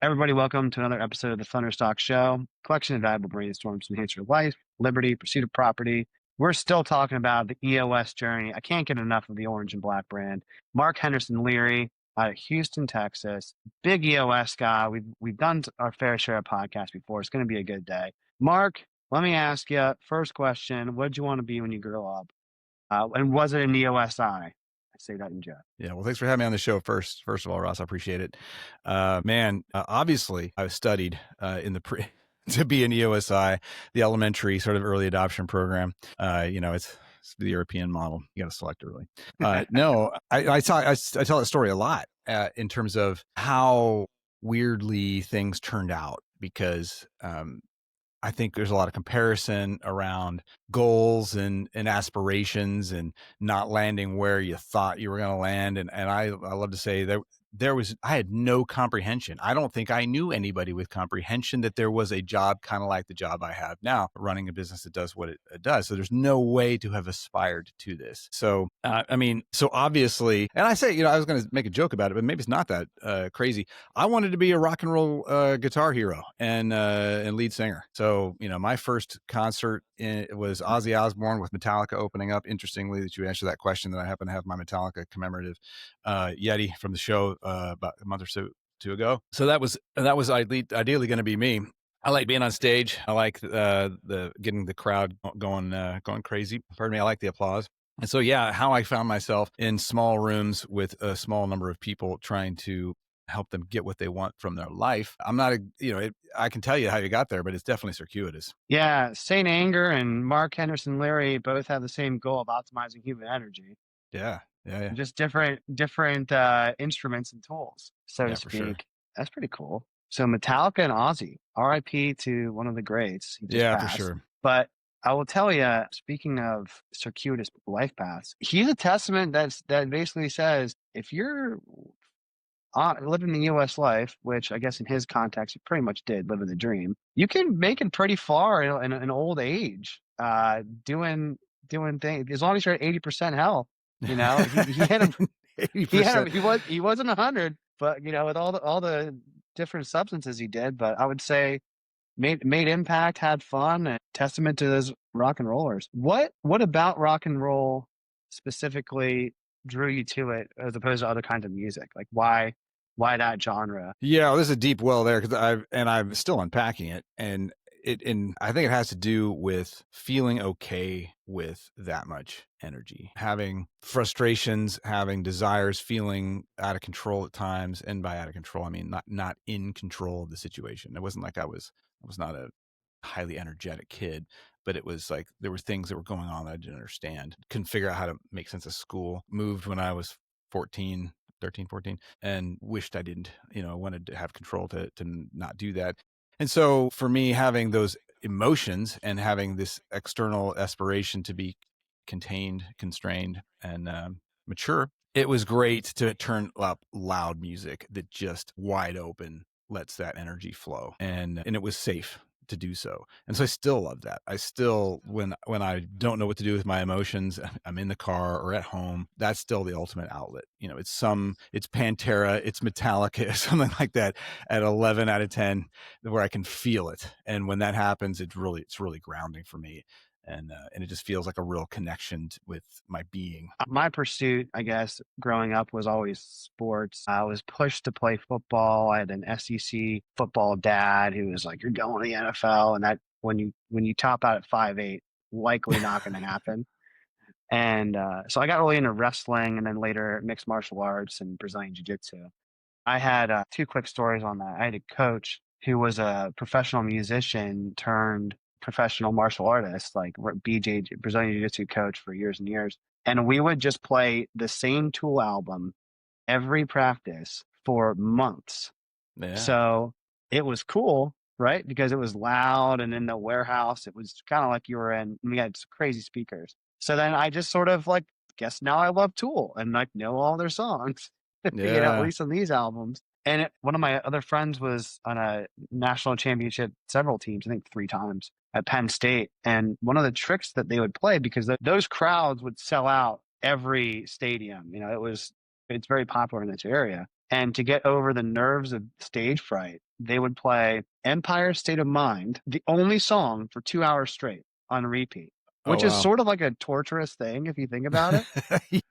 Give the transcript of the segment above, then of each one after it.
Everybody, welcome to another episode of the Thunderstock Show, collection of valuable brainstorms to enhance your life, liberty, pursuit of property. We're still talking about the EOS journey. I can't get enough of the orange and black brand. Mark Henderson Leary out of Houston, Texas, big EOS guy. We've done our fair share of podcasts before. It's going to be a good day. Mark, let me ask you, first question, what did you want to be when you grew up? And was it an EOSI? I say that in jest. Yeah. Well, thanks for having me on the show first. First of all, Ross, I appreciate it. Obviously I've studied in the pre to be an EOSI, the elementary sort of early adoption program. It's the European model. You got to select early. No, I tell that story a lot in terms of how weirdly things turned out because I think there's a lot of comparison around goals and aspirations and not landing where you thought you were going to land. And I love to say that I had no comprehension. I don't think I knew anybody with comprehension that there was a job kind of like the job I have now, running a business that does what it does. So there's no way to have aspired to this. So, so obviously, and I say, I was going to make a joke about it, but maybe it's not that crazy. I wanted to be a rock and roll guitar hero and lead singer. So, my first concert was Ozzy Osbourne with Metallica opening up. Interestingly, that you answered that question, that I happen to have my Metallica commemorative Yeti from the show about a month or two ago. So that was ideally going to be me. I like being on stage. I like the getting the crowd going crazy. Pardon me. I like the applause. And so, how I found myself in small rooms with a small number of people trying to help them get what they want from their life. I'm not I can tell you how you got there, but it's definitely circuitous. Yeah, St. Anger and Mark Henderson Leary both have the same goal of optimizing human energy. Yeah. Just different instruments and tools, so to For sure. speak. That's pretty cool. So Metallica and Ozzy, R.I.P. to one of the greats. He just passed. For sure. But I will tell you, speaking of circuitous life paths, he's a testament that basically says if you're living the U.S. life, which I guess in his context, he pretty much did live in the dream, you can make it pretty far in an old age, doing things, as long as you're at 80% health. He had him. 80%. He wasn't 100, but with all the different substances he did. But I would say made impact, had fun, and testament to those rock and rollers. What about rock and roll specifically drew you to it as opposed to other kinds of music? Like why that genre? Yeah, well, there's a deep well there because I'm still unpacking it, and I think it has to do with feeling okay with that much energy, having frustrations, having desires, feeling out of control at times, and by out of control, I mean not in control of the situation. It wasn't like I was not a highly energetic kid, but it was like there were things that were going on that I didn't understand. Couldn't figure out how to make sense of school. Moved when I was 13, and wished I didn't, wanted to have control to not do that. And so for me, having those emotions and having this external aspiration to be contained, constrained, and mature, it was great to turn up loud music that just wide open lets that energy flow. And it was safe to do so. And so I still love that. I still, when I don't know what to do with my emotions, I'm in the car or at home, that's still the ultimate outlet. It's Pantera, it's Metallica, something like that at 11 out of 10 where I can feel it. And when that happens, it's really grounding for me. And it just feels like a real connection with my being. My pursuit, I guess, growing up was always sports. I was pushed to play football. I had an SEC football dad who was like, "You're going to the NFL," and that when you top out at 5'8", likely not going to happen. And so I got really into wrestling, and then later mixed martial arts and Brazilian jiu-jitsu. I had two quick stories on that. I had a coach who was a professional musician turned professional martial artist, like BJ, Brazilian Jiu-Jitsu coach for years and years. And we would just play the same Tool album every practice for months. Yeah. So it was cool, right? Because it was loud, and in the warehouse, it was kind of like we had crazy speakers. So then I just sort of like, guess now I love Tool and like know all their songs, at least on these albums. And one of my other friends was on a national championship, several teams, I think 3 times at Penn State. And one of the tricks that they would play, because those crowds would sell out every stadium, it's very popular in this area. And to get over the nerves of stage fright, they would play Empire State of Mind, the only song for 2 hours straight on repeat, Oh, which is wow. sort of like a torturous thing if you think about it.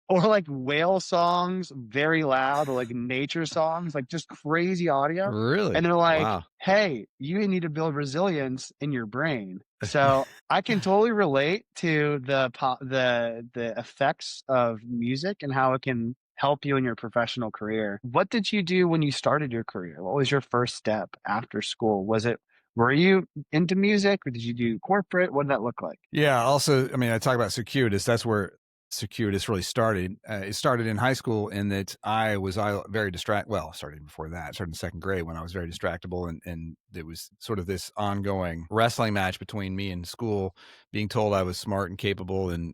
Or like whale songs, very loud, or like nature songs, like just crazy audio. And Really? they're like, Wow. hey, you need to build resilience in your brain. So I can totally relate to the effects of music and how it can help you in your professional career. What did you do when you started your career? What was your first step after school? Were you into music, or did you do corporate? What did that look like? Yeah. Also, I mean, I talk about Circuitous. That's where Circuitous really started. It started in high school in that I very distracted. Well, started before that. Started in second grade when I was very distractible, and there was sort of this ongoing wrestling match between me and school, being told I was smart and capable, and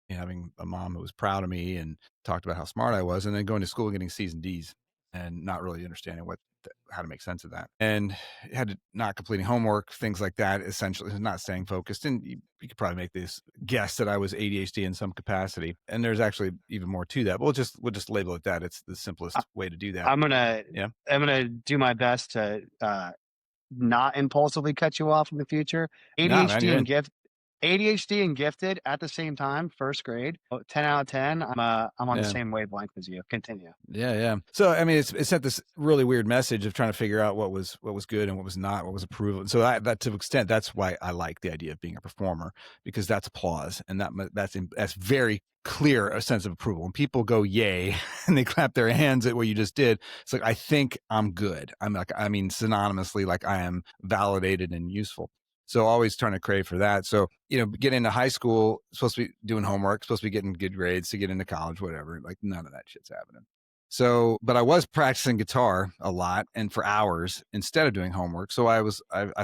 having a mom who was proud of me and talked about how smart I was, and then going to school and getting C's and D's, and not really understanding how to make sense of that, and had to not completing homework, things like that, essentially not staying focused. And you could probably make this guess that I was ADHD in some capacity, and there's actually even more to that, but we'll just label it that. It's the I- simplest way to do that. I'm gonna Yeah. I'm gonna do my best to not impulsively cut you off in the future. No, man, ADHD you're and in. gifted at the same time, first grade. 10 out of 10. I'm on the Yeah. same wavelength as you. Continue. Yeah, yeah. So I mean, it sent this really weird message of trying to figure out what was good and what was not, what was approval. So that to an extent, that's why I like the idea of being a performer, because that's applause, and that's very clear a sense of approval. When people go yay and they clap their hands at what you just did, it's like, I think I'm good. I'm like, I mean, synonymously, like I am validated and useful. So always trying to crave for that. So, get into high school, supposed to be doing homework, supposed to be getting good grades to get into college, whatever. Like none of that shit's happening. So, but I was practicing guitar a lot and for hours instead of doing homework. So I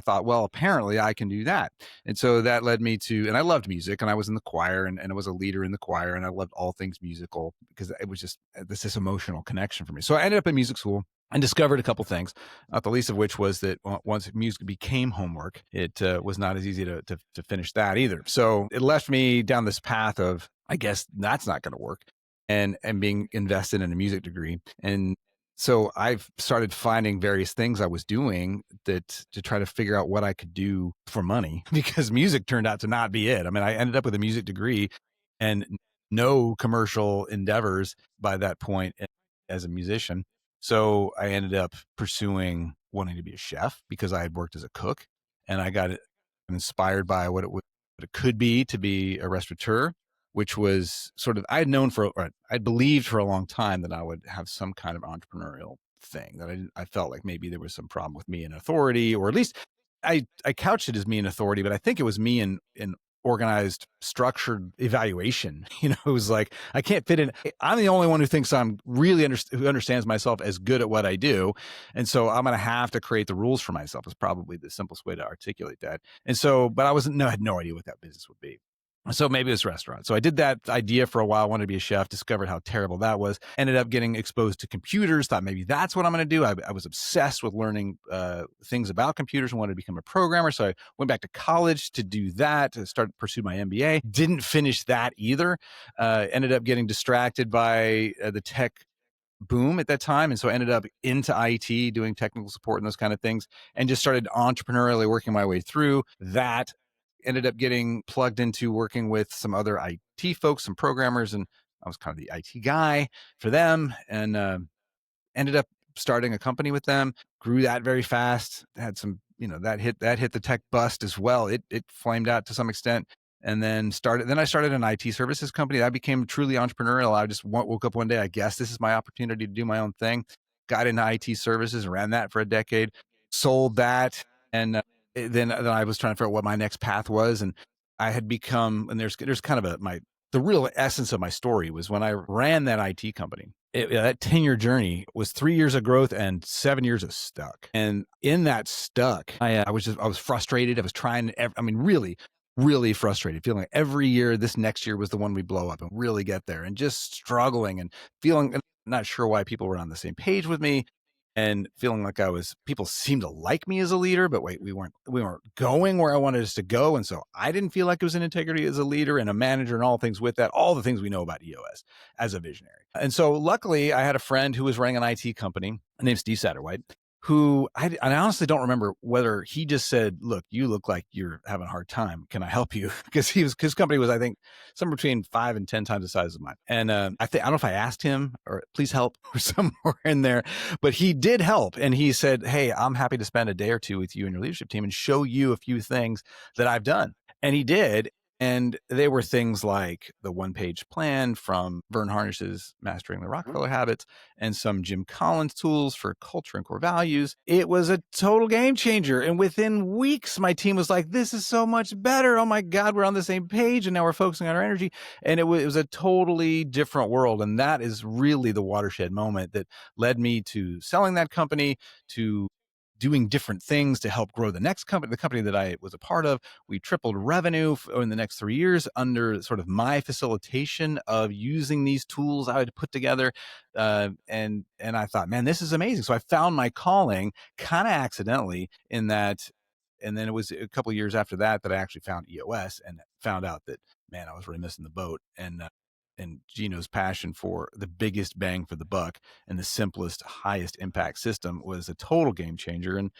thought, well, apparently I can do that. And so that led me to, and I loved music, and I was in the choir, and I was a leader in the choir, and I loved all things musical because it was just this emotional connection for me. So I ended up in music school and discovered a couple things, not the least of which was that once music became homework, it was not as easy to finish that either. So it left me down this path of, I guess that's not going to work, and being invested in a music degree. And so I've started finding various things I was doing to try to figure out what I could do for money, because music turned out to not be it. I mean, I ended up with a music degree and no commercial endeavors by that point as a musician. So I ended up pursuing wanting to be a chef because I had worked as a cook, and I got inspired by what it could be to be a restaurateur, which was sort of, I believed for a long time that I would have some kind of entrepreneurial thing, that I felt like maybe there was some problem with me in authority, or at least I couched it as me in authority, but I think it was me in organized, structured evaluation. It was like, I can't fit in. I'm the only one who thinks I'm really who understands myself as good at what I do. And so I'm going to have to create the rules for myself, is probably the simplest way to articulate that. And so, but I had no idea what that business would be. So maybe it's restaurant. So I did that idea for a while, wanted to be a chef, discovered how terrible that was, ended up getting exposed to computers, thought maybe that's what I'm going to do. I was obsessed with learning things about computers and wanted to become a programmer. So I went back to college to do that, to pursue my MBA. Didn't finish that either. Ended up getting distracted by the tech boom at that time. And so I ended up into IT, doing technical support and those kind of things, and just started entrepreneurially working my way through that. Ended up getting plugged into working with some other IT folks, some programmers, and I was kind of the IT guy for them, and ended up starting a company with them. Grew that very fast. Had some, that hit the tech bust as well. It flamed out to some extent, and then I started an IT services company. I became truly entrepreneurial. I just woke up one day, I guess this is my opportunity to do my own thing. Got into IT services, ran that for a decade, sold that, and then I was trying to figure out what my next path was. And I had become, and there's kind of the real essence of my story was when I ran that IT company. That 10-year journey was 3 years of growth and 7 years of stuck. And in that stuck, I was frustrated. I was trying, really, really frustrated, feeling like every year, this next year was the one we blow up and really get there, and just struggling and feeling not sure why people were on the same page with me. and feeling like people seemed to like me as a leader, but wait, we weren't going where I wanted us to go. And so I didn't feel like it was an integrity as a leader and a manager and all things with that, all the things we know about EOS as a visionary. And so luckily I had a friend who was running an IT company named Steve Satterwhite, who I honestly don't remember whether he just said, look, you look like you're having a hard time. Can I help you? Because his company was, I think, somewhere between 5 and 10 times the size of mine. And I don't know if I asked him or please help or somewhere in there, but he did help. And he said, hey, I'm happy to spend a day or two with you and your leadership team and show you a few things that I've done. And he did. And they were things like the one-page plan from Vern Harnish's Mastering the Rockefeller Habits and some Jim Collins tools for culture and core values. It was a total game changer. And within weeks, my team was like, this is so much better. Oh my God, we're on the same page and now we're focusing on our energy. And it was a totally different world. And that is really the watershed moment that led me to selling that company, to doing different things to help grow the next company, the company that I was a part of. We tripled revenue in the next 3 years under sort of my facilitation of using these tools I had put together. And I thought, man, this is amazing. So I found my calling kind of accidentally in that. And then it was a couple of years after that I actually found EOS and found out that, man, I was really missing the boat. And Gino's passion for the biggest bang for the buck and the simplest, highest impact system was a total game changer. And,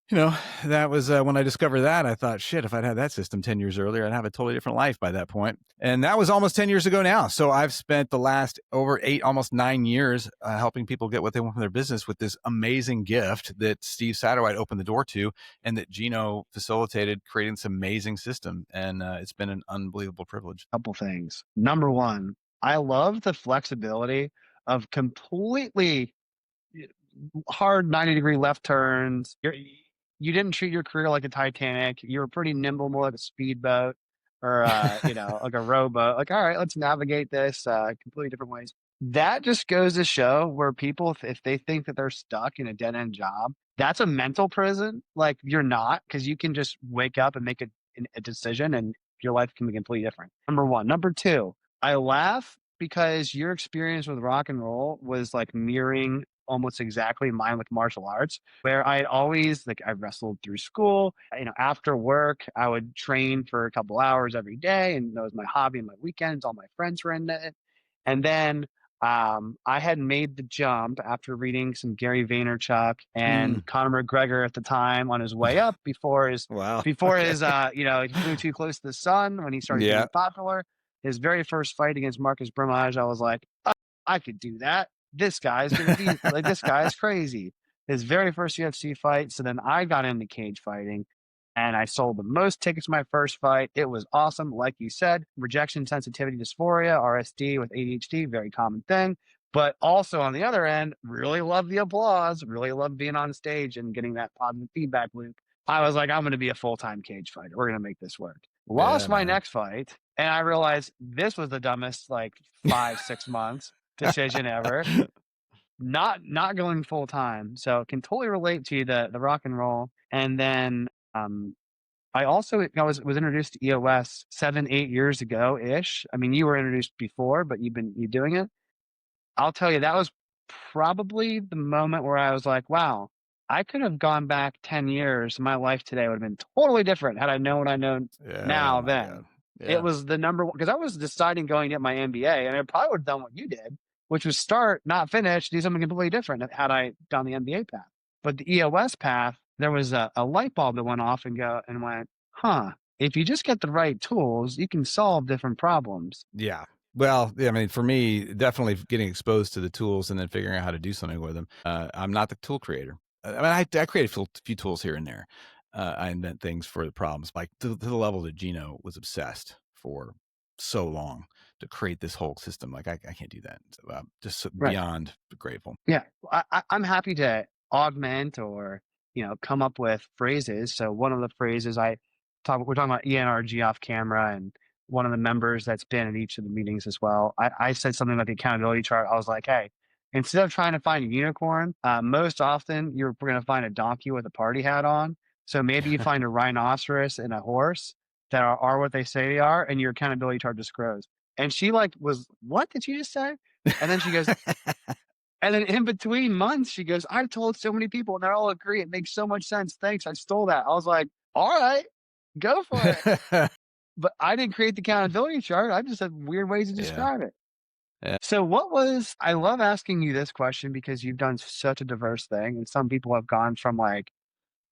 that was when I discovered that, I thought, shit, if I'd had that system 10 years earlier, I'd have a totally different life by that point. And that was almost 10 years ago now. So I've spent the last over 8, almost 9 years helping people get what they want from their business with this amazing gift that Steve Satterwhite opened the door to and that Gino facilitated, creating this amazing system. And it's been an unbelievable privilege. Couple things. Number one, I love the flexibility of completely hard 90-degree left turns. You didn't treat your career like a Titanic. You were pretty nimble, more like a speedboat or, like a rowboat. Like, all right, let's navigate this completely different ways. That just goes to show where people, if they think that they're stuck in a dead end job, that's a mental prison. Like you're not, because you can just wake up and make a decision and your life can be completely different. Number one. Number two, I laugh because your experience with rock and roll was like mirroring almost exactly mine with martial arts, where I'd always I wrestled through school. After work, I would train for a couple hours every day, and that was my hobby and my weekends. All my friends were into it. And then I had made the jump after reading some Gary Vaynerchuk and Conor McGregor at the time on his way up before his Wow. he flew too close to the sun when he started getting popular. His very first fight against Marcus Brimage, I was like, oh, I could do that. This guy's gonna be like, this guy is crazy. His very first UFC fight. So then I got into cage fighting and I sold the most tickets my first fight. It was awesome. Like you said, rejection sensitivity dysphoria, RSD with ADHD, very common thing. But also on the other end, really love the applause, really love being on stage and getting that positive feedback loop. I was like, I'm going to be a full-time cage fighter. We're going to make this work. Lost my next fight. And I realized this was the dumbest, 5-6 months decision ever. Not going full time. So can totally relate to the rock and roll. And then I also was introduced to EOS 7-8 years ago ish. I mean, you were introduced before, but you're doing it. I'll tell you, that was probably the moment where I was like, wow, I could have gone back 10 years. My life today would have been totally different had I known what I know now then. Yeah. It was the number one, because I was deciding going to get my MBA, and I probably would have done what you did, which was start, not finish, do something completely different had I done the MBA path. But the EOS path, there was a light bulb that went off and went, if you just get the right tools, you can solve different problems. Yeah. Well, I mean, for me, definitely getting exposed to the tools and then figuring out how to do something with them. I'm not the tool creator. I mean, I create a few tools here and there. I invent things for the problems, like to the level that Gino was obsessed for so long to create this whole system. Like I can't do that. So, just beyond grateful. Yeah, I'm happy to augment or come up with phrases. So one of the phrases we're talking about ENRG off camera, and one of the members that's been at each of the meetings as well. I said something about the accountability chart. I was like, hey, instead of trying to find a unicorn, most often you're going to find a donkey with a party hat on. So maybe you find a rhinoceros and a horse that are what they say they are, and your accountability chart just grows. And she was, what did you just say? And then she goes, And then in between months, she goes, I've told so many people and they all agree. It makes so much sense. Thanks. I stole that. I was like, all right, go for it. But I didn't create the accountability chart. I just had weird ways to Yeah. describe it. Yeah. So I love asking you this question because you've done such a diverse thing. And some people have gone from like,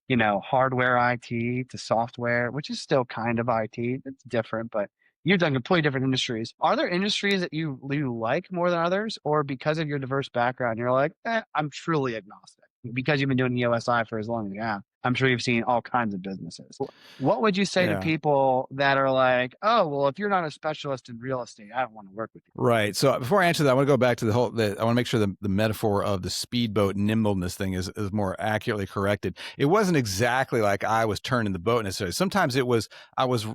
hardware IT to software, which is still kind of IT. It's different, but you've done completely different industries. Are there industries that you like more than others, or because of your diverse background, you're like, I'm truly agnostic? Because you've been doing EOSI for as long as you have, I'm sure you've seen all kinds of businesses. What would you say to Yeah. people that are like, oh, well, if you're not a specialist in real estate, I don't want to work with you? Right. So before I answer that, I want to go back to I want to make sure the metaphor of the speedboat nimbleness thing is more accurately corrected. It wasn't exactly like I was turning the boat necessarily. Sometimes it was, I was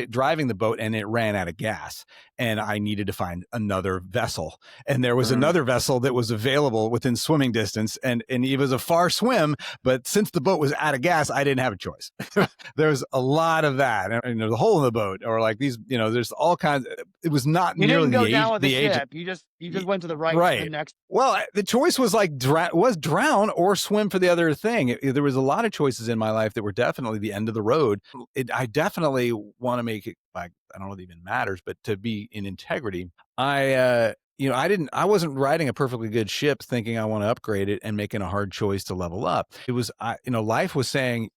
driving the boat and it ran out of gas and I needed to find another vessel. And there was another vessel that was available within swimming distance, and it was a far swim, but since the boat was out of gas, I didn't have a choice. There's a lot of that. And there's a hole in the boat, or like these, there's all kinds. It was not You nearly didn't go down with the age. ship. You just went to the right to the Right. next. Well, the choice was like drown or swim for the other thing. There was a lot of choices in my life that were definitely the end of the road. I definitely want to make it, like, I don't know if it even matters, but to be in integrity. I wasn't riding a perfectly good ship thinking I want to upgrade it and making a hard choice to level up. It was, life was saying,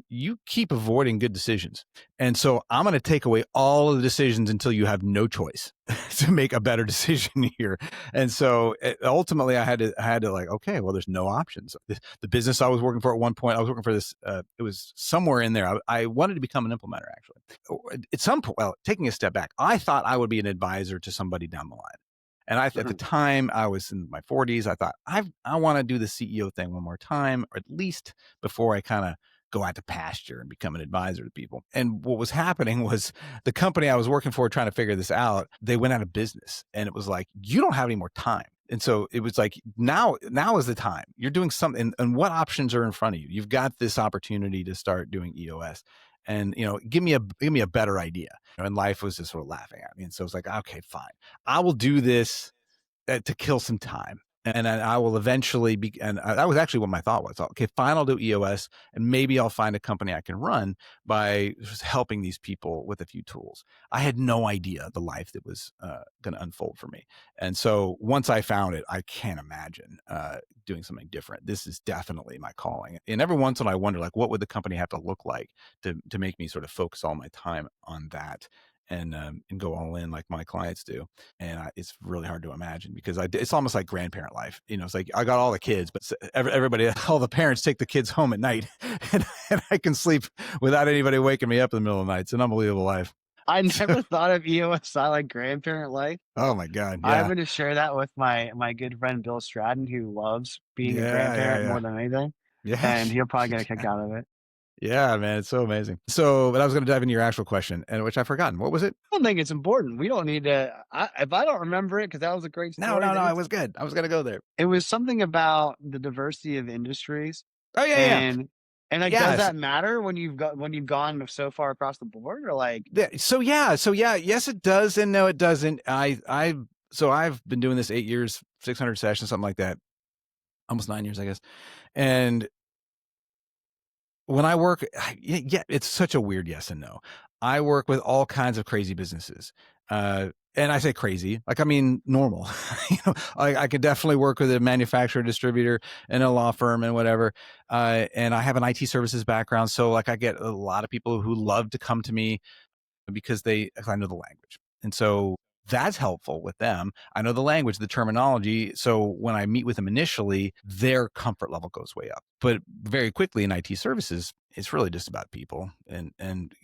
you keep avoiding good decisions. And so I'm going to take away all of the decisions until you have no choice to make a better decision here. And so ultimately I had to like, okay, well, there's no options. The business I was working for at one point, I was working for this, it was somewhere in there. I wanted to become an implementer, actually. At some point, well, taking a step back, I thought I would be an advisor to somebody down the line. And at the time, I was in my 40s. I thought, I want to do the CEO thing one more time, or at least before I kind of go out to pasture and become an advisor to people. And what was happening was the company I was working for, trying to figure this out, they went out of business. And it was like, you don't have any more time. And so it was like, now is the time. You're doing something, and what options are in front of you? You've got this opportunity to start doing EOS. And, give me a better idea. And life was just sort of laughing at me. And so it's like, okay, fine. I will do this to kill some time. And I will eventually be, and that was actually what my thought was. Okay, fine, I'll do EOS, and maybe I'll find a company I can run by just helping these people with a few tools. I had no idea the life that was going to unfold for me. And so once I found it, I can't imagine doing something different. This is definitely my calling. And every once in a while I wonder, like, what would the company have to look like to make me sort of focus all my time on that and go all in like my clients do. And it's really hard to imagine, because it's almost like grandparent life. It's like I got all the kids, but everybody, all the parents take the kids home at night, and I can sleep without anybody waking me up in the middle of the night. It's an unbelievable life. I never thought of EOSI like grandparent life. Oh my God. I'm Yeah. going to share that with my good friend Bill Stratton, who loves being a Yeah. grandparent more than anything. Yeah. And he'll probably get a kick out of it. Yeah, man. It's so amazing. So, but I was going to dive into your actual question, and which I've forgotten. What was it? I don't think it's important. We don't need to, if I don't remember it, because that was a great story. No, it was good. I was going to go there. It was something about the diversity of industries. Oh yeah. And like, Yes. does that matter when you've gone so far across the board, or like? So yeah. Yes, it does, and no, it doesn't. So I've been doing this 8 years, 600 sessions, something like that, almost 9 years, I guess. And when I work, yeah, it's such a weird yes and no. I work with all kinds of crazy businesses. And I say crazy, like, I mean, normal. I could definitely work with a manufacturer, distributor, and a law firm and whatever. And I have an IT services background. So like, I get a lot of people who love to come to me because I know the language. And so that's helpful with them. I know the language, the terminology. So when I meet with them initially, their comfort level goes way up. But very quickly in IT services, it's really just about people and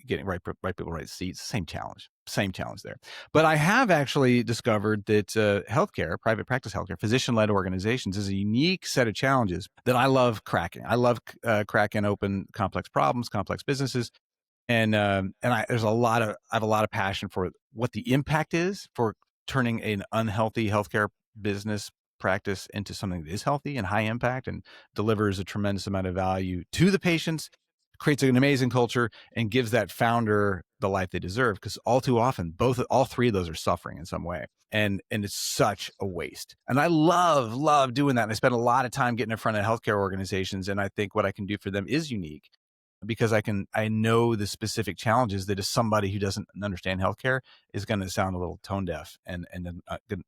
getting right people, right seats. Same challenge there. But I have actually discovered that healthcare, private practice healthcare, physician-led organizations is a unique set of challenges that I love cracking. I love cracking open complex problems, complex businesses. And I have a lot of passion for what the impact is for turning an unhealthy healthcare business practice into something that is healthy and high impact and delivers a tremendous amount of value to the patients, creates an amazing culture and gives that founder the life they deserve. Because all too often, all three of those are suffering in some way. And it's such a waste. And I love doing that. And I spend a lot of time getting in front of healthcare organizations. And I think what I can do for them is unique, because I know the specific challenges that, as somebody who doesn't understand healthcare, is going to sound a little tone deaf and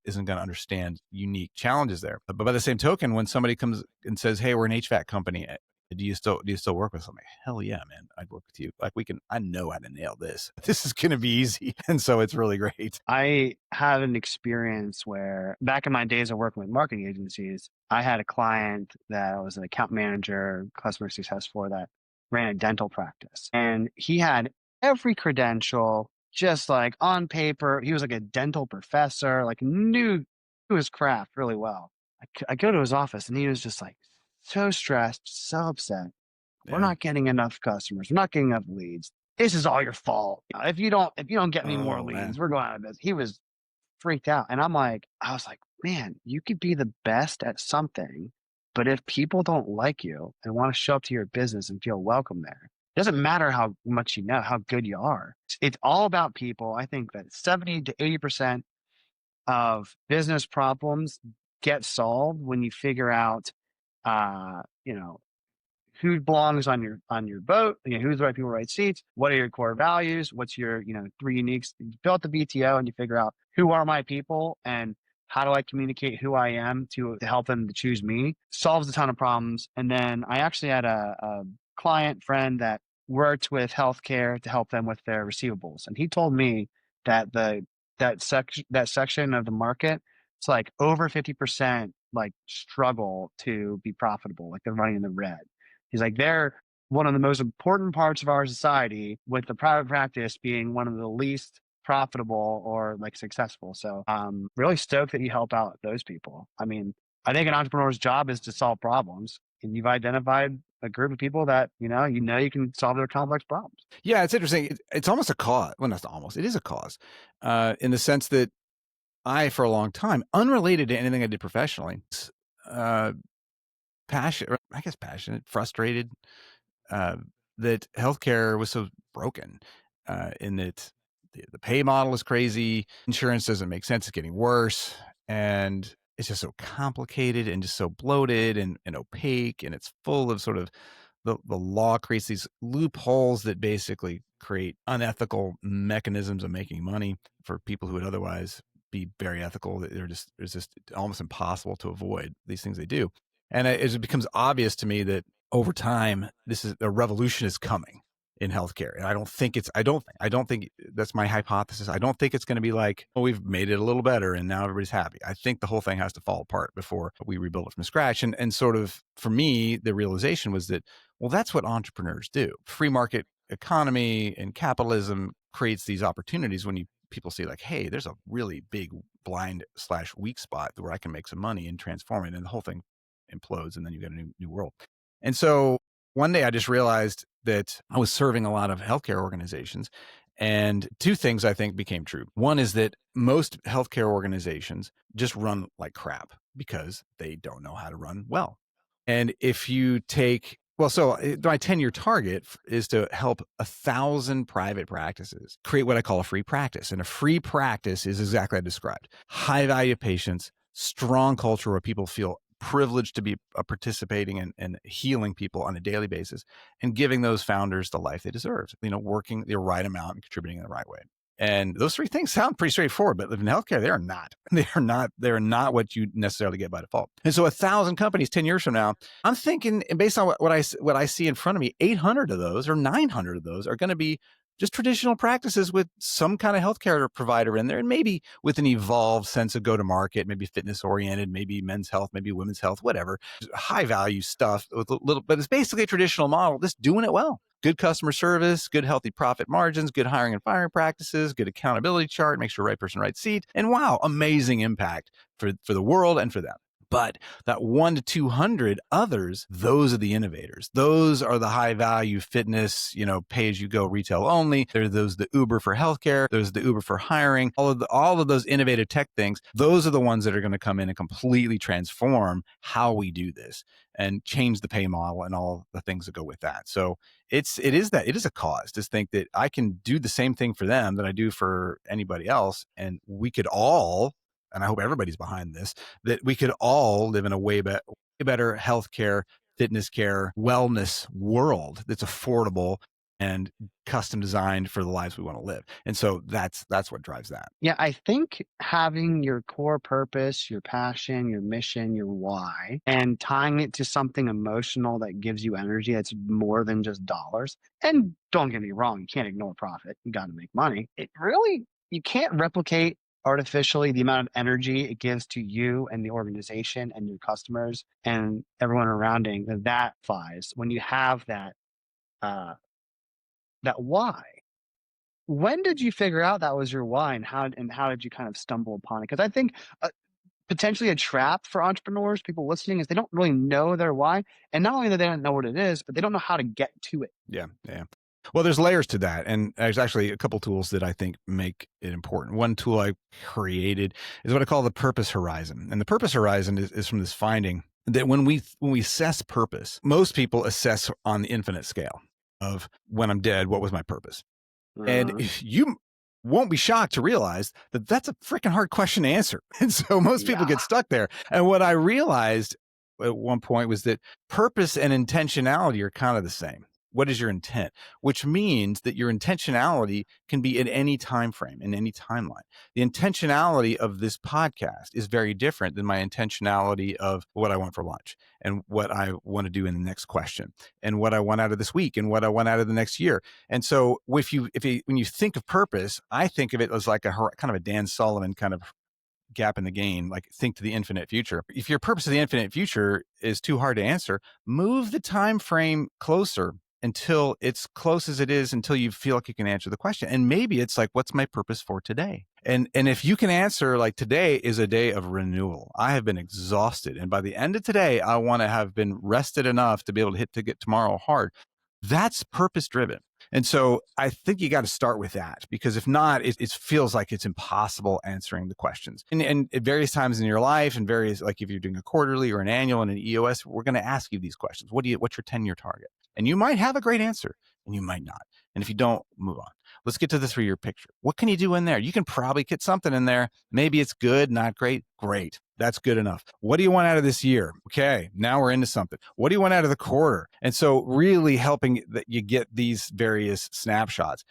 isn't going to understand unique challenges there. But by the same token, when somebody comes and says, "Hey, we're an HVAC company, do you still work with somebody?" Hell yeah, man, I'd work with you. Like, I know how to nail this. This is going to be easy. And so it's really great. I had an experience where, back in my days of working with marketing agencies, I had a client that was an account manager, customer success for, that ran a dental practice. And he had every credential, just like on paper. He was like a dental professor, like knew his craft really well. I go to his office and he was just like so stressed, so upset. We're Yeah. not getting enough customers. We're not getting enough leads. This is all your fault. If you don't get any more Oh, leads, man. we're going out of business. He was freaked out. And I was like, man, you could be the best at something, but if people don't like you and want to show up to your business and feel welcome there, it doesn't matter how much you know, how good you are. It's all about people. I think that 70 to 80% of business problems get solved when you figure out, you know, who belongs on your boat, who's the right people, right seats, what are your core values, what's your, three uniques. You fill out the BTO and you figure out, who are my people and how do I communicate who I am to help them to choose me. Solves a ton of problems. And then I actually had a client friend that worked with healthcare to help them with their receivables. And he told me that that section of the market, it's like over 50% like struggle to be profitable, like they're running in the red. He's like, they're one of the most important parts of our society, with the private practice being one of the least profitable or like successful. So really stoked that you help out those people. I mean, I think an entrepreneur's job is to solve problems, and you've identified a group of people that you can solve their complex problems. Yeah, it's interesting. It's almost a cause. Well, not almost. It is a cause, in the sense that for a long time, unrelated to anything I did professionally, uh, passionate, frustrated, that healthcare was so broken, in that the pay model is crazy. Insurance doesn't make sense. It's getting worse. And it's just so complicated and just so bloated and opaque. And it's full of sort of, the law creates these loopholes that basically create unethical mechanisms of making money for people who would otherwise be very ethical. It's just almost impossible to avoid these things they do. And it becomes obvious to me that over time, a revolution is coming in healthcare. And I don't think that's my hypothesis. I don't think it's going to be like, oh, we've made it a little better and now everybody's happy. I think the whole thing has to fall apart before we rebuild it from scratch. And sort of, for me, the realization was that, well, that's what entrepreneurs do. Free market economy and capitalism creates these opportunities when people see like, hey, there's a really big blind/weak spot where I can make some money and transform it. And the whole thing implodes, and then you get a new world. And so one day I just realized that I was serving a lot of healthcare organizations, and two things I think became true. One is that most healthcare organizations just run like crap because they don't know how to run well. And if you take, so my 10-year target is to help 1,000 private practices create what I call a free practice. And a free practice is exactly what I described. High value patients, strong culture where people feel privileged to be participating and healing people on a daily basis, and giving those founders the life they deserve, working the right amount and contributing in the right way. And those three things sound pretty straightforward, but in healthcare, they are not. They are not what you necessarily get by default. And so 1,000 companies 10 years from now, I'm thinking, based on what I see in front of me, 800 of those or 900 of those are going to be just traditional practices with some kind of healthcare provider in there, and maybe with an evolved sense of go-to-market, maybe fitness-oriented, maybe men's health, maybe women's health, whatever. High-value stuff with a little, but it's basically a traditional model, just doing it well. Good customer service, good healthy profit margins, good hiring and firing practices, good accountability chart, make sure right person, right seat, and wow, amazing impact for the world and for them. But that 1 to 200 others, those are the innovators. Those are the high value fitness, pay as you go retail only. There's those the Uber for healthcare. There's the Uber for hiring. All of those innovative tech things. Those are the ones that are going to come in and completely transform how we do this and change the pay model and all the things that go with that. So it is a cause to think that I can do the same thing for them that I do for anybody else, and we could all, and I hope everybody's behind this, that we could all live in a way better healthcare, fitness care, wellness world that's affordable and custom designed for the lives we want to live. And so that's what drives that. Yeah, I think having your core purpose, your passion, your mission, your why, and tying it to something emotional that gives you energy that's more than just dollars. And don't get me wrong, you can't ignore profit. You got to make money. You can't replicate artificially the amount of energy it gives to you and the organization and your customers and everyone around that flies when you have that why. When did you figure out that was your why, and how did you kind of stumble upon it? Because I think potentially a trap for entrepreneurs, people listening, is they don't really know their why, and not only that they don't know what it is, but they don't know how to get to it. Yeah. Well, there's layers to that, and there's actually a couple tools that I think make it important. One tool I created is what I call the purpose horizon, and the purpose horizon is from this finding that when we assess purpose, most people assess on the infinite scale of when I'm dead, what was my purpose? And you won't be shocked to realize that that's a freaking hard question to answer. And so most people get stuck there. And what I realized at one point was that purpose and intentionality are kind of the same. What is your intent? Which means that your intentionality can be in any time frame, in any timeline. The intentionality of this podcast is very different than my intentionality of what I want for lunch and what I want to do in the next question and what I want out of this week and what I want out of the next year. And so when you think of purpose, I think of it as like a kind of a Dan Sullivan kind of gap in the gain, like think to the infinite future. If your purpose of the infinite future is too hard to answer, move the time frame closer until it's close as it is, until you feel like you can answer the question. And maybe it's like, what's my purpose for today? And if you can answer like, today is a day of renewal. I have been exhausted. And by the end of today, I want to have been rested enough to be able to get tomorrow hard. That's purpose driven. And so I think you got to start with that, because if not, it feels like it's impossible answering the questions. And at various times in your life, and various, like if you're doing a quarterly or an annual and an EOS, we're going to ask you these questions. What's your 10-year target? And you might have a great answer and you might not. And if you don't, move on. Let's get to the 3-year picture. What can you do in there? You can probably get something in there. Maybe it's good, not great. Great. That's good enough. What do you want out of this year? Okay, now we're into something. What do you want out of the quarter? And so really helping that you get these various snapshots.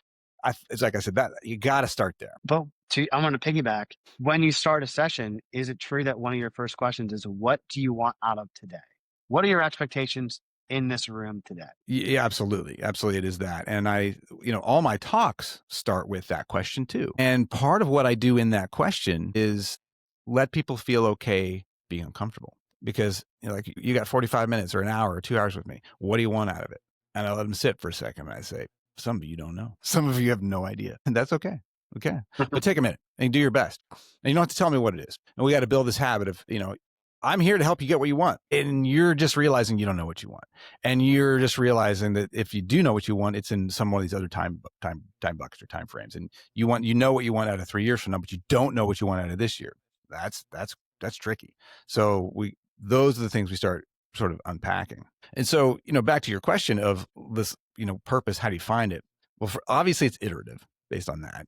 It's like I said, that you got to start there. But I'm going to piggyback. When you start a session, is it true that one of your first questions is, what do you want out of today? What are your expectations in this room today? Yeah, absolutely. Absolutely. It is that. And all my talks start with that question too. And part of what I do in that question is let people feel okay being uncomfortable, because like you got 45 minutes or an hour or 2 hours with me. What do you want out of it? And I let them sit for a second. And I say, some of you don't know. Some of you have no idea. And that's okay. Okay. But take a minute and do your best. And you don't have to tell me what it is. And we got to build this habit of, I'm here to help you get what you want. And you're just realizing you don't know what you want. And you're just realizing that if you do know what you want, it's in some of these other time buckets or time frames. And you know what you want out of 3 years from now, but you don't know what you want out of this year. That's tricky. So those are the things we start sort of unpacking. And so, back to your question of this, purpose, how do you find it? Well, obviously it's iterative based on that.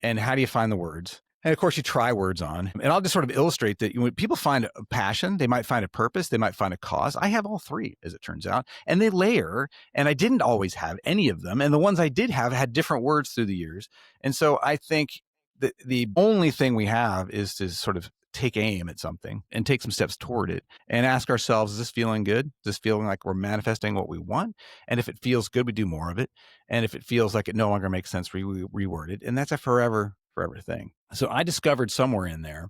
And how do you find the words? And of course, you try words on. And I'll just sort of illustrate that when people find a passion, they might find a purpose, they might find a cause. I have all three, as it turns out. And they layer, and I didn't always have any of them. And the ones I did have had different words through the years. And so I think that the only thing we have is to sort of take aim at something and take some steps toward it and ask ourselves, is this feeling good? Is this feeling like we're manifesting what we want? And if it feels good, we do more of it. And if it feels like it no longer makes sense, we reword it. And that's a forever thing. So I discovered somewhere in there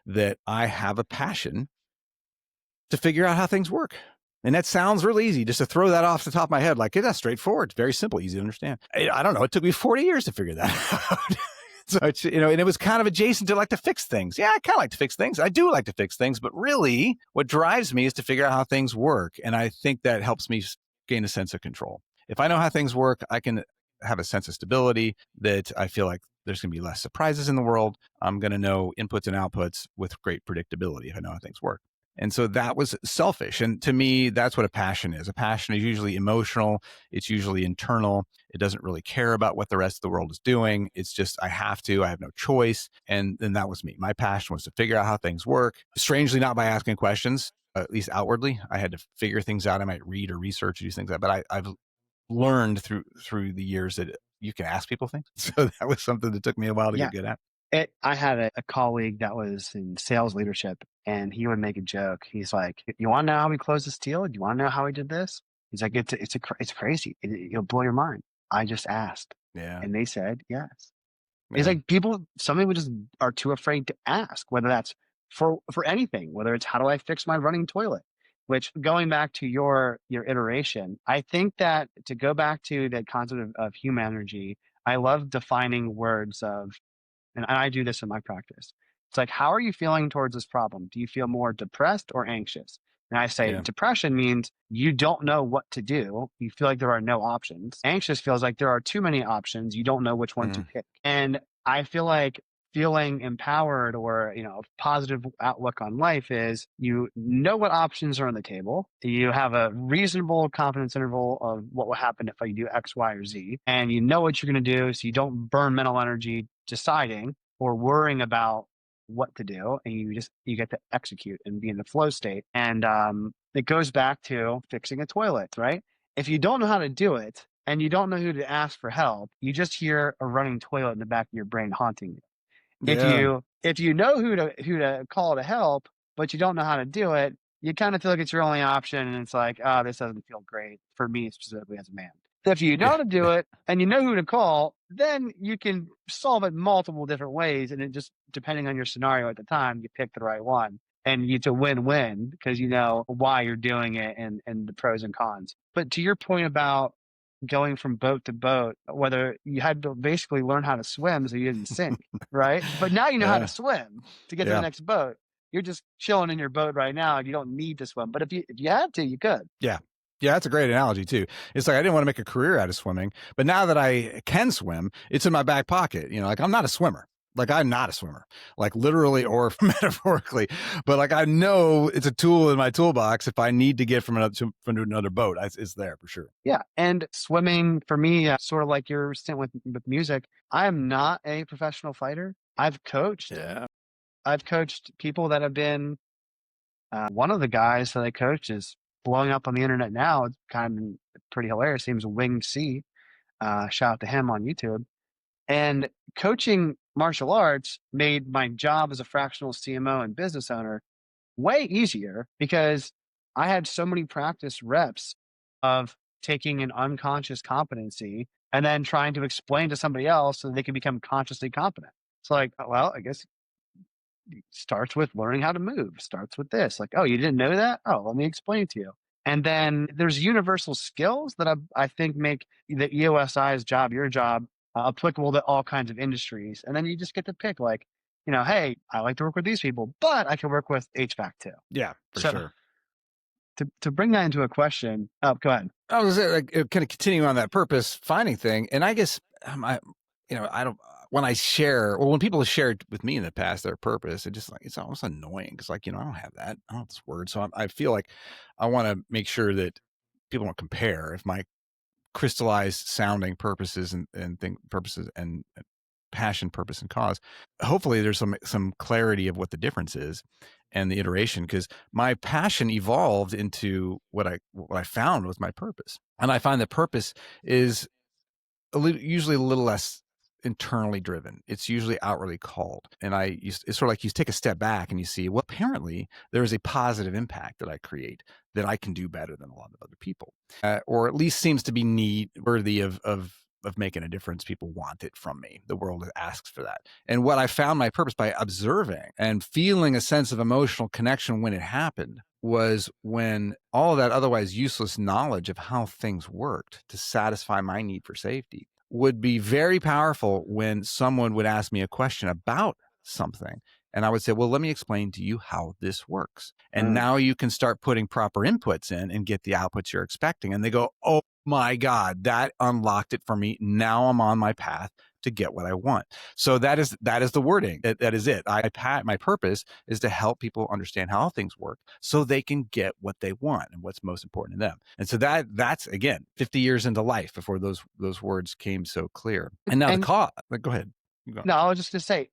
that I have a passion to figure out how things work. And that sounds real easy, just to throw that off the top of my head. Like, that's straightforward. It's very simple, easy to understand. I don't know. It took me 40 years to figure that out. So it's, and it was kind of adjacent to like to fix things. Yeah, I kind of like to fix things. I do like to fix things, but really what drives me is to figure out how things work. And I think that helps me gain a sense of control. If I know how things work, I can have a sense of stability that I feel like there's going to be less surprises in the world. I'm going to know inputs and outputs with great predictability if I know how things work. And so that was selfish. And to me, that's what a passion is. A passion is usually emotional. It's usually internal. It doesn't really care about what the rest of the world is doing. It's just, I have no choice. And then that was me. My passion was to figure out how things work. Strangely, not by asking questions, at least outwardly. I had to figure things out. I might read or research or do things like that. But I've learned through the years that you can ask people things. So that was something that took me a while to get good at. I had a colleague that was in sales leadership, and he would make a joke. He's like, "You want to know how we closed this deal? Do you want to know how we did this?" He's like, "It's crazy. It'll blow your mind. I just asked, and they said yes." It's like some people just are too afraid to ask, whether that's for anything, whether it's how do I fix my running toilet. Which, going back to your iteration, I think that to go back to that concept of human energy, I love defining words of, and I do this in my practice. It's like, how are you feeling towards this problem? Do you feel more depressed or anxious? And I say depression means you don't know what to do. You feel like there are no options. Anxious feels like there are too many options. You don't know which one to pick. And I feel like feeling empowered or, positive outlook on life is you know what options are on the table. You have a reasonable confidence interval of what will happen if I do X, Y, or Z. And you know what you're going to do. So you don't burn mental energy deciding or worrying about what to do, and you get to execute and be in the flow state. And it goes back to fixing a toilet, right? If you don't know how to do it and you don't know who to ask for help, you just hear a running toilet in the back of your brain haunting you. If you know who to call to help, but you don't know how to do it, you kind of feel like it's your only option, and it's like, oh, this doesn't feel great for me specifically as a man. If you know how to do it and you know who to call, then you can solve it multiple different ways, and it just, depending on your scenario at the time, you pick the right one, and it's a win-win because you know why you're doing it and the pros and cons. But to your point about going from boat to boat, whether you had to basically learn how to swim so you didn't sink, right? But now you know how to swim to get to the next boat. You're just chilling in your boat right now and you don't need to swim. But if you had to, you could. Yeah. Yeah, that's a great analogy too. It's like I didn't want to make a career out of swimming, but now that I can swim, it's in my back pocket. Like I'm not a swimmer. Like I'm not a swimmer, like literally or metaphorically, but like I know it's a tool in my toolbox if I need to get from another boat. It's there for sure. Yeah, and swimming for me, sort of like your stint with music. I am not a professional fighter. I've coached. Yeah, I've coached people that have been. One of the guys that I coached is blowing up on the internet now. It's kind of pretty hilarious. He was Winged C. Shout out to him on YouTube. And coaching martial arts made my job as a fractional CMO and business owner way easier because I had so many practice reps of taking an unconscious competency and then trying to explain to somebody else so they can become consciously competent. It's like, well, I guess it starts with learning how to move, starts with this. Like, oh, you didn't know that? Oh, let me explain it to you. And then there's universal skills that I think make the EOSI's job, your job, applicable to all kinds of industries. And then you just get to pick, like, hey, I like to work with these people, but I can work with HVAC too. Yeah, for sure. To bring that into a question, oh, go ahead. I was like, kind of continuing on that purpose finding thing, and I guess I don't. When I share, or when people have shared with me in the past their purpose, it's almost annoying because, like, I don't have that. I don't have this word, so I feel like I want to make sure that people don't compare. If my crystallized sounding purposes and purposes and passion, purpose, and cause, hopefully there's some clarity of what the difference is and the iteration, because my passion evolved into what I found was my purpose. And I find that purpose is usually a little less internally driven. It's usually outwardly called. And it's sort of like you take a step back and you see, well, apparently there is a positive impact that I create that I can do better than a lot of other people, or at least seems to be worthy of making a difference. People want it from me. The world asks for that. And what I found my purpose by observing and feeling a sense of emotional connection when it happened was when all of that otherwise useless knowledge of how things worked to satisfy my need for safety would be very powerful when someone would ask me a question about something. And I would say, well, let me explain to you how this works. And Mm. now you can start putting proper inputs in and get the outputs you're expecting. And they go, oh my God, that unlocked it for me. Now I'm on my path to get what I want. So that is the wording. That is it. My purpose is to help people understand how things work so they can get what they want and what's most important to them. And so that's again 50 years into life before those words came so clear. And now the And cause. Go ahead. Go. no, I was just gonna say,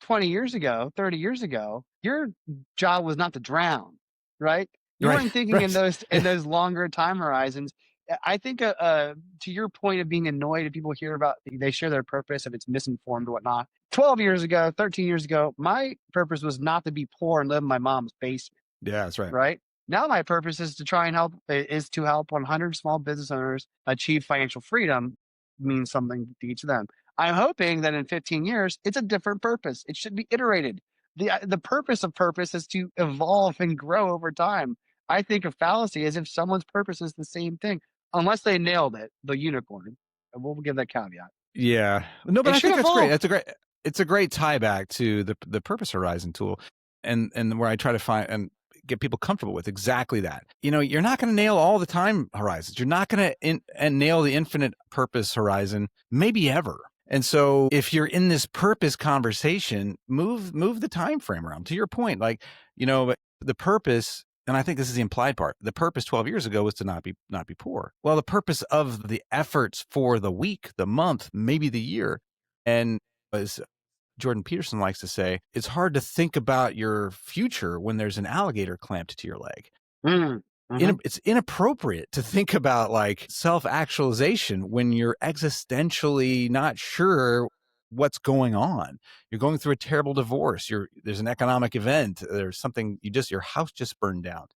20 years ago, 30 years ago, your job was not to drown, right? You Right. weren't thinking in Right. those longer time horizons. I think to your point of being annoyed if people hear about they share their purpose if it's misinformed or whatnot. 12 years ago, 13 years ago, my purpose was not to be poor and live in my mom's basement, Yeah, that's right. right? Now my purpose is to try and help 100 small business owners achieve financial freedom. Means something to each of them. I'm hoping that in 15 years it's a different purpose. It should be iterated. The purpose of purpose is to evolve and grow over time. I think a fallacy is if someone's purpose is the same thing, unless they nailed it, the unicorn. And we'll give that caveat. Yeah. No, but It I should think that's great. evolve. It's a great tie back to the purpose horizon tool and where I try to find and get people comfortable with exactly that. You're not going to nail all the time horizons. You're not going to and nail the infinite purpose horizon, maybe ever. And so if you're in this purpose conversation, move the time frame around. To your point, like, the purpose, and I think this is the implied part. The purpose 12 years ago was to not be poor. Well, the purpose of the efforts for the week, the month, maybe the year, and as Jordan Peterson likes to say, it's hard to think about your future when there's an alligator clamped to your leg. Mm, mhm. It's inappropriate to think about like self-actualization when you're existentially not sure what's going on. You're going through a terrible divorce. There's an economic event. There's something your house just burned down.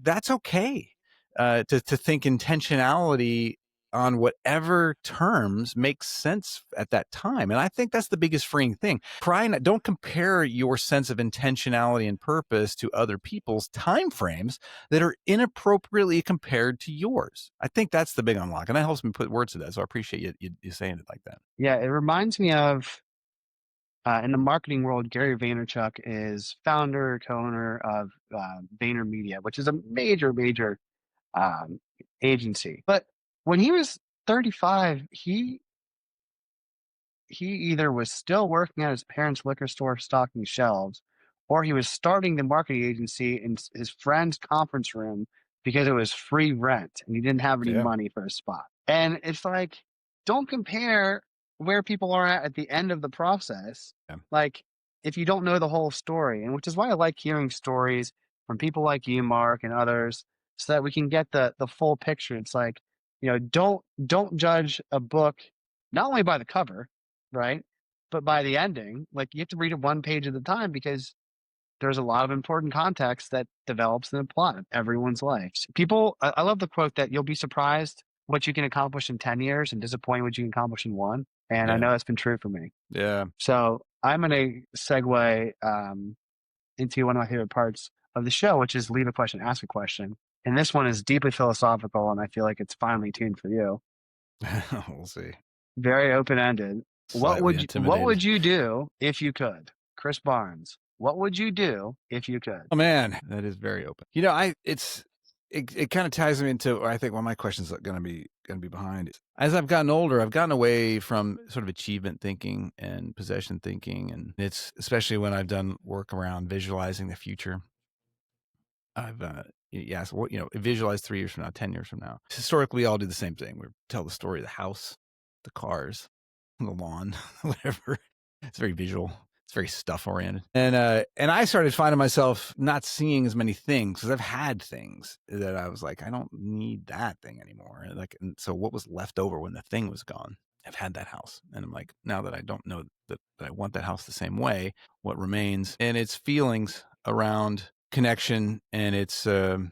That's okay. To think intentionality on whatever terms makes sense at that time. And I think that's the biggest freeing thing. Don't compare your sense of intentionality and purpose to other people's time frames that are inappropriately compared to yours. I think that's the big unlock. And that helps me put words to that. So I appreciate you saying it like that. Yeah, it reminds me of in the marketing world, Gary Vaynerchuk is founder, co-owner of VaynerMedia, which is a major, major um, agency. But when he was 35, he either was still working at his parents' liquor store stocking shelves, or he was starting the marketing agency in his friend's conference room because it was free rent and he didn't have any Yeah. money for a spot. And it's like, don't compare where people are at the end of the process. Yeah. Like, if you don't know the whole story, and which is why I like hearing stories from people like you, Mark, and others, so that we can get the full picture. It's like, don't judge a book not only by the cover, right? But by the ending, like you have to read it one page at a time because there's a lot of important context that develops in the plot of everyone's lives. I love the quote that you'll be surprised what you can accomplish in 10 years and disappointed what you can accomplish in one. And I Yeah. know that's been true for me. Yeah. So I'm going to segue into one of my favorite parts of the show, which is leave a question, ask a question. And this one is deeply philosophical, and I feel like it's finely tuned for you. We'll see. Very open ended. Slightly What would intimidated. you do if you could? Chris Barnes, what would you do if you could? Oh man, that is very open. It kind of ties me into I think one of my questions are going to be behind. As I've gotten older, I've gotten away from sort of achievement thinking and possession thinking, and it's especially when I've done work around visualizing the future. I've so what visualize 3 years from now, 10 years from now. Historically, we all do the same thing. We tell the story of the house, the cars, the lawn, whatever. It's very visual. It's very stuff oriented. And I started finding myself not seeing as many things because I've had things that I was like, I don't need that thing anymore. And so what was left over when the thing was gone? I've had that house. And I'm like, now that I don't know that I want that house the same way, what remains? And it's feelings around connection and it's and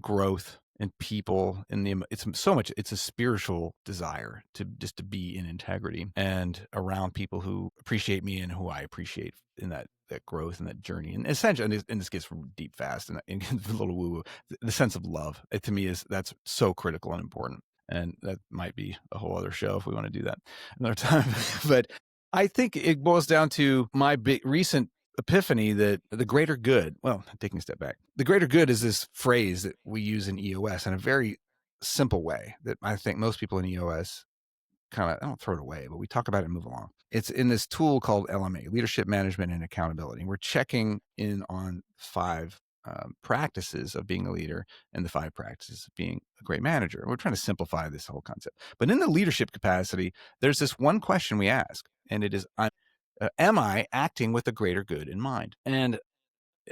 growth and people and it's so much. It's a spiritual desire to be in integrity and around people who appreciate me and who I appreciate in that growth and that journey. And essentially, and this gets deep fast and a little woo woo. The sense of love to me that's so critical and important. And that might be a whole other show if we want to do that another time. But I think it boils down to my big recent epiphany that the greater good, well, taking a step back, the greater good is this phrase that we use in EOS in a very simple way that I think most people in EOS kind of, I don't throw it away, but we talk about it and move along. It's in this tool called LMA, Leadership Management and Accountability. We're checking in on 5 practices of being a leader and the 5 practices of being a great manager. We're trying to simplify this whole concept. But in the leadership capacity, there's this one question we ask, and it is, am I acting with the greater good in mind? And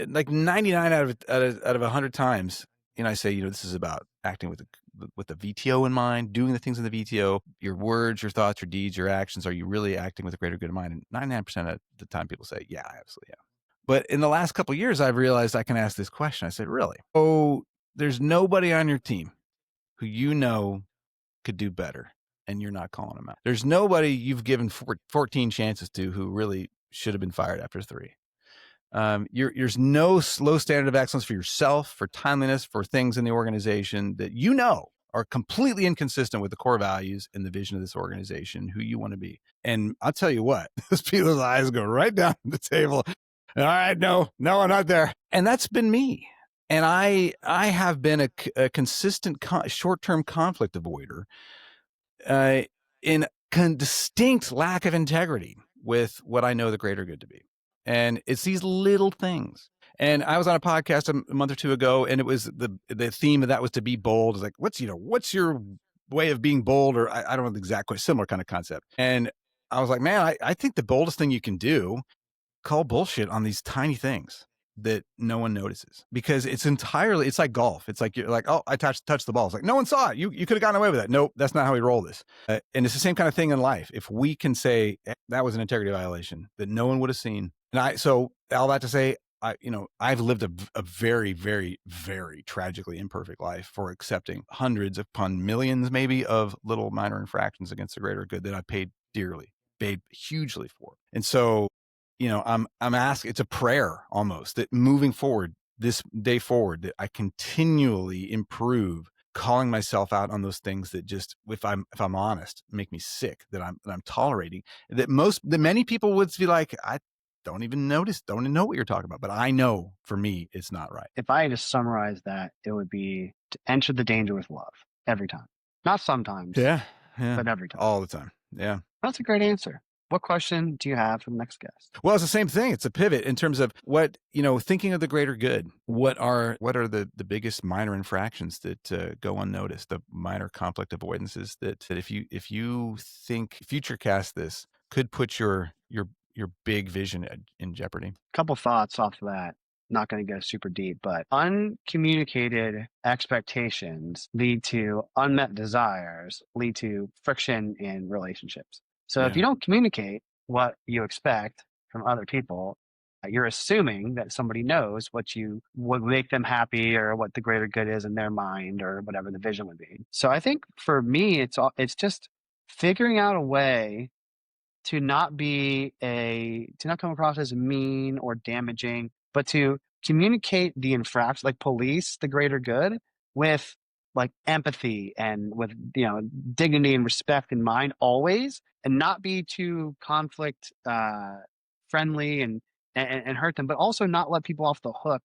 like 99 out of 100 times, I say, this is about acting with the VTO in mind, doing the things in the VTO, your words, your thoughts, your deeds, your actions. Are you really acting with a greater good in mind? And 99% of the time people say, yeah, I absolutely am. But in the last couple of years, I've realized I can ask this question. I said, really? Oh, there's nobody on your team who could do better, and you're not calling them out. There's nobody you've given 14 chances to who really should have been fired after 3. There's no low standard of excellence for yourself, for timeliness, for things in the organization that are completely inconsistent with the core values and the vision of this organization, who you want to be. And I'll tell you what, those people's eyes go right down the table. All right, no, I'm not there. And that's been me. And I have been a consistent short-term conflict avoider in distinct lack of integrity with what I know the greater good to be. And it's these little things. And I was on a podcast a month or 2 ago, and it was the theme of that was to be bold. It's like, what's your way of being bold? Or I don't know the exact, similar kind of concept. And I was like, man, I think the boldest thing you can do, call bullshit on these tiny things that no one notices, because it's like golf. It's like, you're like, oh, I touched the ball. It's like, no one saw it. You could have gotten away with that. Nope, that's not how we roll this. And it's the same kind of thing in life. If we can say that was an integrity violation that no one would have seen. And so all that to say, I've lived a very, very, very tragically imperfect life for accepting hundreds upon millions, maybe, of little minor infractions against the greater good that I paid hugely for. And so, I'm asking, it's a prayer almost, that moving forward, this day forward, that I continually improve, calling myself out on those things that just, if I'm honest, make me sick, that I'm tolerating, that many people would be like, I don't even know what you're talking about. But I know for me, it's not right. If I had to summarize that, it would be to enter the danger with love every time. Not sometimes. Yeah. But every time. All the time. Yeah. That's a great answer. What question do you have for the next guest? Well, it's the same thing. It's a pivot in terms of what, thinking of the greater good. What are the biggest minor infractions that go unnoticed, the minor conflict avoidances that if you think future cast this could put your big vision in jeopardy? A couple thoughts off of that. Not going to go super deep, but uncommunicated expectations lead to unmet desires, lead to friction in relationships. So if you don't communicate what you expect from other people, you're assuming that somebody knows what would make them happy, or what the greater good is in their mind, or whatever the vision would be. So I think for me, it's just figuring out a way to not come across as mean or damaging, but to communicate the infraction, like police the greater good, with like empathy and with dignity and respect in mind always, and not be too conflict friendly and hurt them, but also not let people off the hook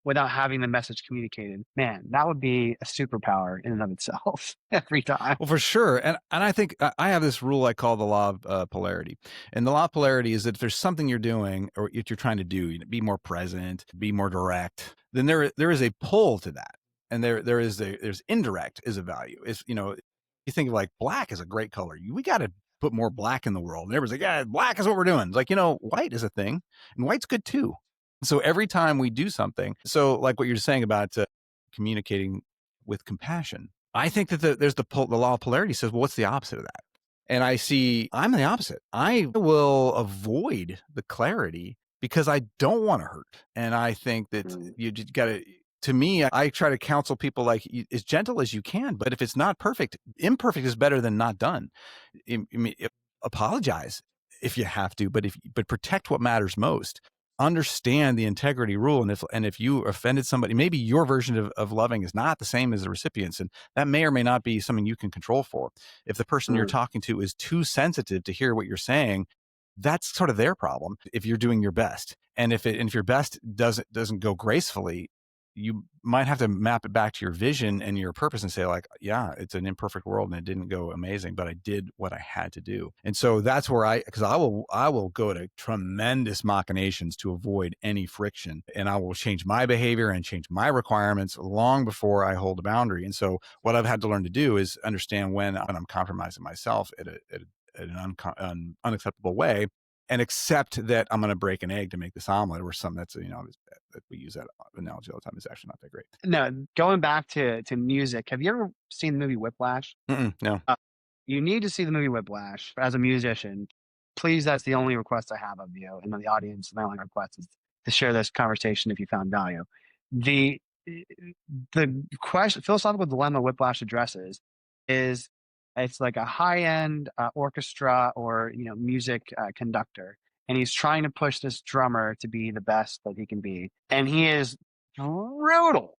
without having the message communicated. Man, that would be a superpower in and of itself every time. Well, for sure. And I think I have this rule I call the law of polarity. And the law of polarity is that if there's something you're doing or you're trying to do, be more present, be more direct, then there is a pull to that. And there's indirect is a value. Is, you think of like black is a great color. We got to put more black in the world. And everybody's like, yeah, black is what we're doing. It's like, white is a thing, and white's good too. So every time we do something, so like what you're saying about communicating with compassion, I think that there's the law of polarity says, well, what's the opposite of that? And I'm the opposite. I will avoid the clarity because I don't want to hurt. And I think that you just got to me, I try to counsel people like as gentle as you can, but if it's not perfect, imperfect is better than not done. Apologize if you have to, but protect what matters most. understand the integrity rule. And if you offended somebody, maybe your version of loving is not the same as the recipient's, and that may or may not be something you can control for. If the person you're Mm. talking to is too sensitive to hear what you're saying, that's sort of their problem. If you're doing your best, and if your best doesn't go gracefully, you might have to map it back to your vision and your purpose and say, like, yeah, it's an imperfect world and it didn't go amazing, but I did what I had to do. And so that's where because I will go to tremendous machinations to avoid any friction, and I will change my behavior and change my requirements long before I hold a boundary. And so what I've had to learn to do is understand when I'm compromising myself at an unacceptable way, and accept that I'm going to break an egg to make this omelet, or something that's, that we use that analogy all the time, is actually not that great. No, going back to music, have you ever seen the movie Whiplash? No. Uh, you need to see the movie Whiplash as a musician. Please, that's the only request I have of you and of the audience. My only request is to share this conversation if you found value. The philosophical dilemma Whiplash addresses is, it's like a high-end orchestra or music conductor, and he's trying to push this drummer to be the best that he can be, and he is brutal,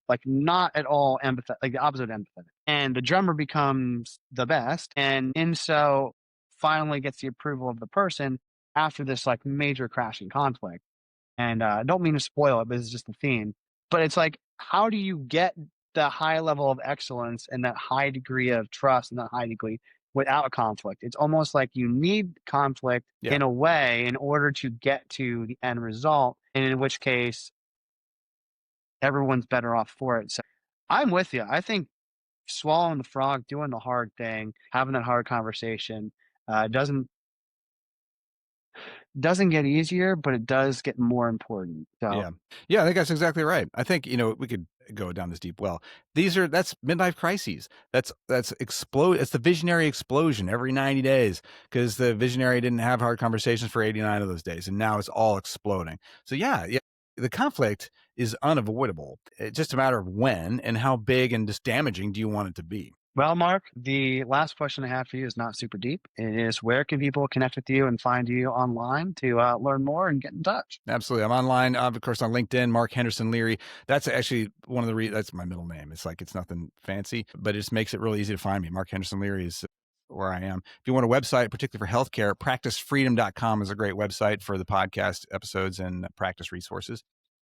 like not at all empathetic, like the opposite of empathetic. And the drummer becomes the best, and in so finally gets the approval of the person after this like major crashing conflict. And I don't mean to spoil it, but it's just the theme. But it's like, how do you get the high level of excellence and that high degree of trust and that high degree without conflict? It's almost like you need conflict Yeah. in a way in order to get to the end result, and in which case everyone's better off for it. So I'm with you. I think swallowing the frog, doing the hard thing, having that hard conversation, doesn't get easier, but it does get more important. So Yeah. Yeah, I think that's exactly right. I think, we could go down this deep well. That's midlife crises. That's explode. It's the visionary explosion every 90 days, because the visionary didn't have hard conversations for 89 of those days, and now it's all exploding. So yeah, the conflict is unavoidable. It's just a matter of when and how big and just damaging do you want it to be. well, Mark, the last question I have for you is not super deep. It is, where can people connect with you and find you online to learn more and get in touch? Absolutely. I'm online, of course, on LinkedIn, Mark Henderson Leary. That's actually one of the that's my middle name. It's like, it's nothing fancy, but it just makes it really easy to find me. Mark Henderson Leary is where I am. If you want a website, particularly for healthcare, practicefreedom.com is a great website for the podcast episodes and practice resources.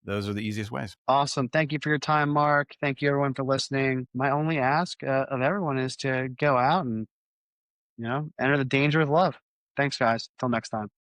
Those are the easiest ways. Awesome. Thank you for your time, Mark. Thank you, everyone, for listening. My only ask of everyone is to go out and, enter the danger with love. Thanks, guys. Till next time.